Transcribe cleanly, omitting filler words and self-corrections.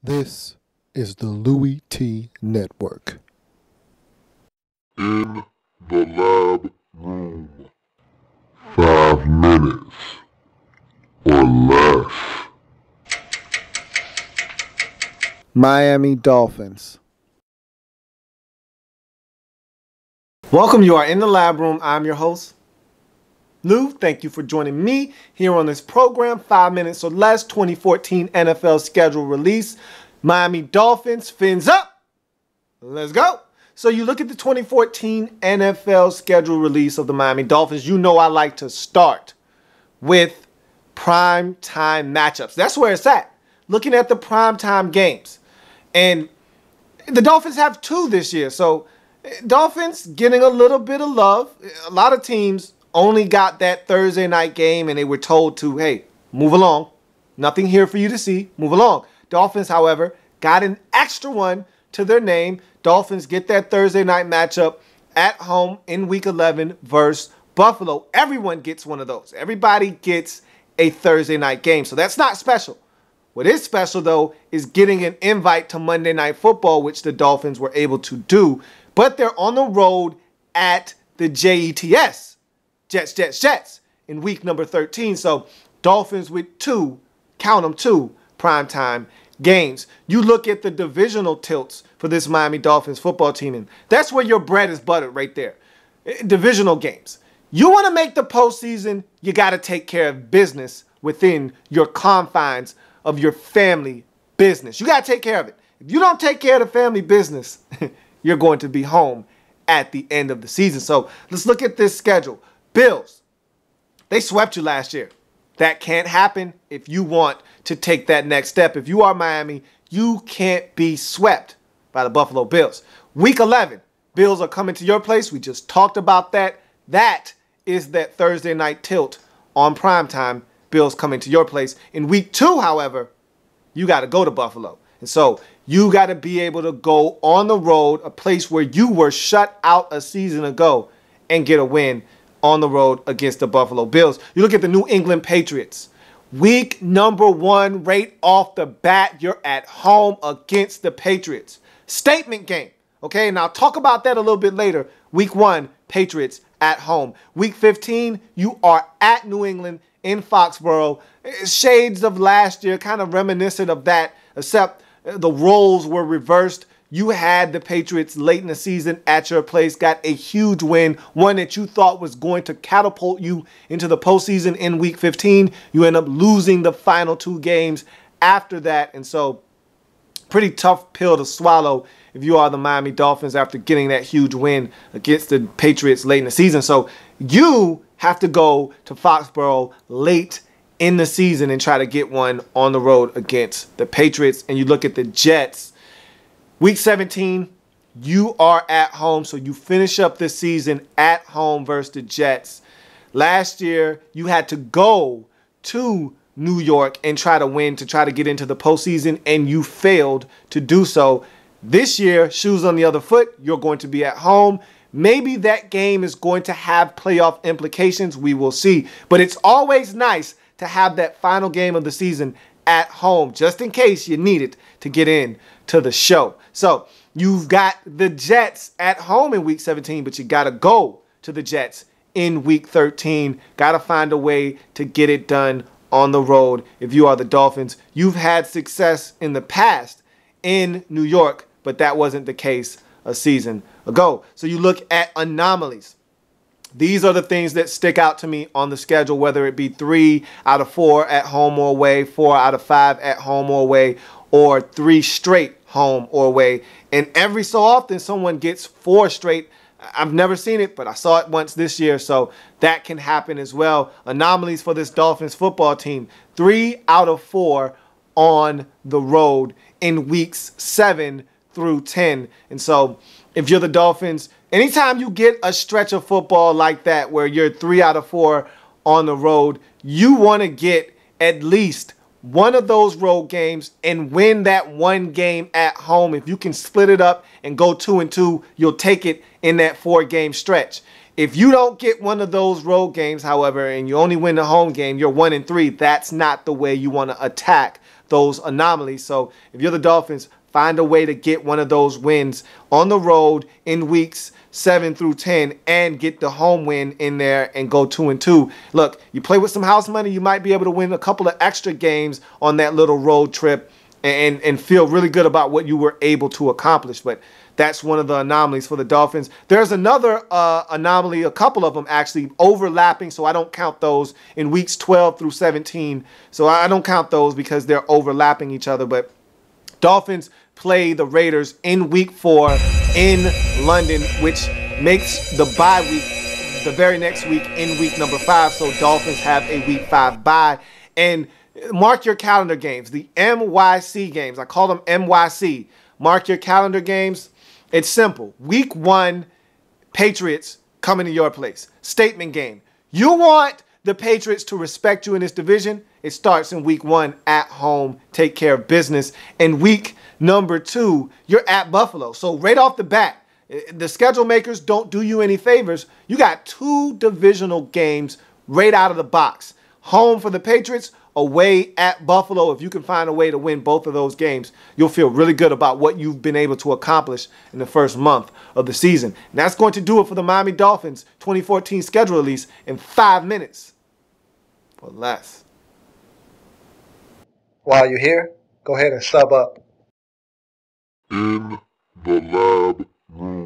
This is the Louie Tee NETWORK. In the lab room. 5 minutes or less. Miami Dolphins. Welcome, you are in the lab room. I'm your host, Lou. Thank you for joining me here on this program. 5 minutes or less, 2014 NFL schedule release. Miami Dolphins, fins up. Let's go. So you look at the 2014 NFL schedule release of the Miami Dolphins. You know I like to start with prime time matchups. That's where it's at. Looking at the prime time games. And the Dolphins have two this year. So Dolphins getting a little bit of love. A lot of teams only got that Thursday night game and they were told to, hey, move along. Nothing here for you to see. Move along. Dolphins, however, got an extra one to their name. Dolphins get that Thursday night matchup at home in Week 11 versus Buffalo. Everyone gets one of those. Everybody gets a Thursday night game. So that's not special. What is special, though, is getting an invite to Monday Night Football, which the Dolphins were able to do. But they're on the road at the Jets. Jets in week number 13. So Dolphins with two, count them, two primetime games. You look at the divisional tilts for this Miami Dolphins football team, and that's where your bread is buttered right there. Divisional games. You want to make the postseason, you got to take care of business within your confines of your family business. You got to take care of it. If you don't take care of the family business, you're going to be home at the end of the season. So let's look at this schedule. Bills, they swept you last year. That can't happen if you want to take that next step. If you are Miami, you can't be swept by the Buffalo Bills. Week 11, Bills are coming to your place. We just talked about that. That is that Thursday night tilt on primetime. Bills coming to your place. In week 2, however, you got to go to Buffalo. And so you got to be able to go on the road, a place where you were shut out a season ago, and get a win on the road against the Buffalo Bills. You look at the New England Patriots. Week number 1, right off the bat, you're at home against the Patriots. Statement game. Okay, and I'll talk about that a little bit later. Week 1, Patriots at home. Week 15, you are at New England in Foxborough. Shades of last year, kind of reminiscent of that, except the roles were reversed. You had the Patriots late in the season at your place, got a huge win, one that you thought was going to catapult you into the postseason in Week 15. You end up losing the final 2 games after that, and so pretty tough pill to swallow if you are the Miami Dolphins after getting that huge win against the Patriots late in the season. So you have to go to Foxborough late in the season and try to get one on the road against the Patriots. And you look at the Jets. Week 17, you are at home, so you finish up this season at home versus the Jets. Last year, you had to go to New York and try to win to try to get into the postseason, and you failed to do so. This year, shoes on the other foot, you're going to be at home. Maybe that game is going to have playoff implications. We will see. But it's always nice to have that final game of the season at home, just in case you need it to get in to the show. So you've got the Jets at home in week 17, but you got to go to the Jets in week 13. Got to find a way to get it done on the road. If you are the Dolphins, you've had success in the past in New York, but that wasn't the case a season ago. So you look at anomalies. These are the things that stick out to me on the schedule, whether it be 3 out of 4 at home or away, 4 out of 5 at home or away, or 3 straight home or away. And every so often, someone gets 4 straight. I've never seen it, but I saw it once this year, so that can happen as well. Anomalies for this Dolphins football team. 3 out of 4 on the road in weeks 7 through 10. And so if you're the Dolphins, anytime you get a stretch of football like that where you're 3 out of 4 on the road, you want to get at least one of those road games and win that one game at home. If you can split it up and go 2-2, you'll take it in that 4-game stretch. If you don't get one of those road games, however, and you only win the home game, you're 1-3. That's not the way you want to attack those anomalies. So if you're the Dolphins, find a way to get one of those wins on the road in weeks 7 through 10 and get the home win in there and go 2-2. Look, you play with some house money, you might be able to win a couple of extra games on that little road trip and feel really good about what you were able to accomplish. But that's one of the anomalies for the Dolphins. There's another anomaly, a couple of them actually overlapping, so I don't count those in weeks 12 through 17. So I don't count those because they're overlapping each other. But Dolphins play the Raiders in week 4 in London, which makes the bye week the very next week in week number 5. So Dolphins have a week 5 bye. And mark your calendar games, the MYC games. I call them MYC. Mark your calendar games. It's simple. Week 1, Patriots coming to your place. Statement game. You want the Patriots to respect you in this division? It starts in week 1 at home. Take care of business. And week number 2, you're at Buffalo. So right off the bat, the schedule makers don't do you any favors. You got 2 divisional games right out of the box. Home for the Patriots, away at Buffalo. If you can find a way to win both of those games, you'll feel really good about what you've been able to accomplish in the first month of the season. And that's going to do it for the Miami Dolphins 2014 schedule release in 5 minutes or less. While you're here, go ahead and sub up. In the lab room.